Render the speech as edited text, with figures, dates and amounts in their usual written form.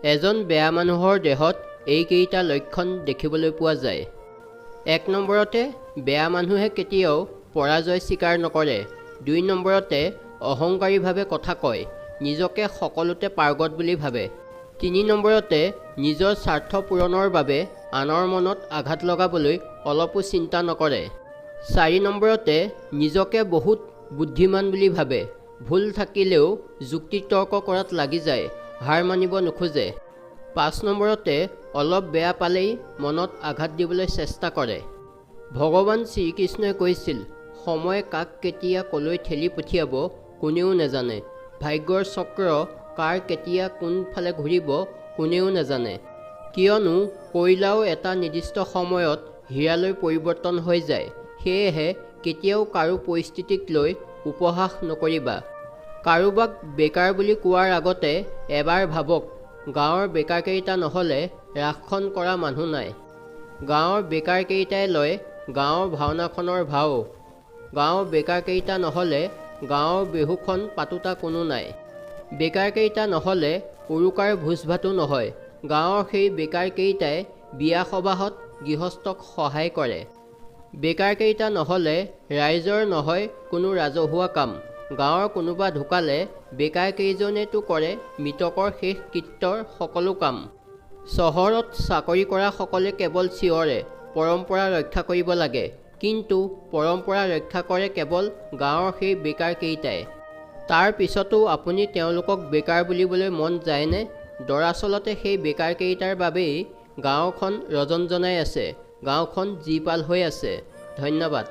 এজন বেয়া মানুহৰ দেহত এইকেইটা লক্ষণ দেখিবলৈ পোৱা যায়। 1 নম্বৰতে বেয়া মানুহে কেতিয়াও পৰাজয় স্বীকাৰ নকৰে। 2 নম্বৰতে অহংকাৰীভাৱে কথা কয়, নিজকে সকলোতে পাৰ্গত বুলি ভাবে। 3 নম্বৰতে নিজৰ স্বাৰ্থ পূৰণৰ বাবে আনৰ মনত আঘাত লগাবলৈ অলপো চিন্তা নকৰে। 4 নম্বৰতে নিজকে বহুত বুদ্ধিমান বুলি ভাবে, ভুল থাকিলেও যুক্তিতৰ্ক কৰাত লাগি যায়, হাৰ মানিব নোখোজে। 5 নম্বৰতে অলপ বেয়া পালেই মনত আঘাত দিবলৈ চেষ্টা কৰে। ভগৱান শ্ৰীকৃষ্ণই কৈছিল, সময় কাক কেতিয়া কলৈ ঠেলি পঠিয়াব কোনেও নাজানে। ভাগ্যৰ চক্ৰ কাৰ কেতিয়া কোনফালে ঘূৰিব কোনেও নাজানে। কিয়নো কয়লাও এটা নিৰ্দিষ্ট সময়ত হীৰালৈ পৰিৱৰ্তন হৈ যায়। সেয়েহে কেতিয়াও কাৰো পৰিস্থিতিক লৈ উপহাস নকৰিবা। কাৰোবাক বেকাৰ বুলি কোৱাৰ আগতে এবাৰ ভাবক, গাঁৱৰ বেকাৰকেইটা নহ'লে ৰাসখন কৰা মানুহ নাই। গাঁৱৰ বেকাৰকেইটাই লয় গাঁৱৰ ভাওনাখনৰ ভাও। গাঁৱৰ বেকাৰকেইটা নহ'লে গাঁৱৰ বিহুখন পাতোতা কোনো নাই। বেকাৰকেইটা নহ'লে উৰুকাৰ ভোজ ভাতো নহয়। গাঁৱৰ সেই বেকাৰকেইটাই বিয়া সবাহত গৃহস্থক সহায় কৰে। বেকাৰকেইটা নহ'লে ৰাইজৰ নহয় কোনো ৰাজহুৱা কাম। গাঁৱৰ কোনোবা ঢুকালে বেকাৰকেইজনেতো কৰে মৃতকৰ শেষ কৃত্যৰ সকলো কাম। চহৰত চাকৰি কৰা সকলে কেৱল চিঞৰে, পৰম্পৰা ৰক্ষা কৰিব লাগে, কিন্তু পৰম্পৰা ৰক্ষা কৰে কেৱল গাঁৱৰ সেই বেকাৰকেইটাই। তাৰ পিছতো আপুনি তেওঁলোকক বেকাৰ বুলিবলৈ মন যায়নে? দৰাচলতে সেই বেকাৰকেইটাৰ বাবেই গাঁওখন ৰজনজনাই আছে, গাঁওখন জীপাল হৈ আছে। ধন্যবাদ।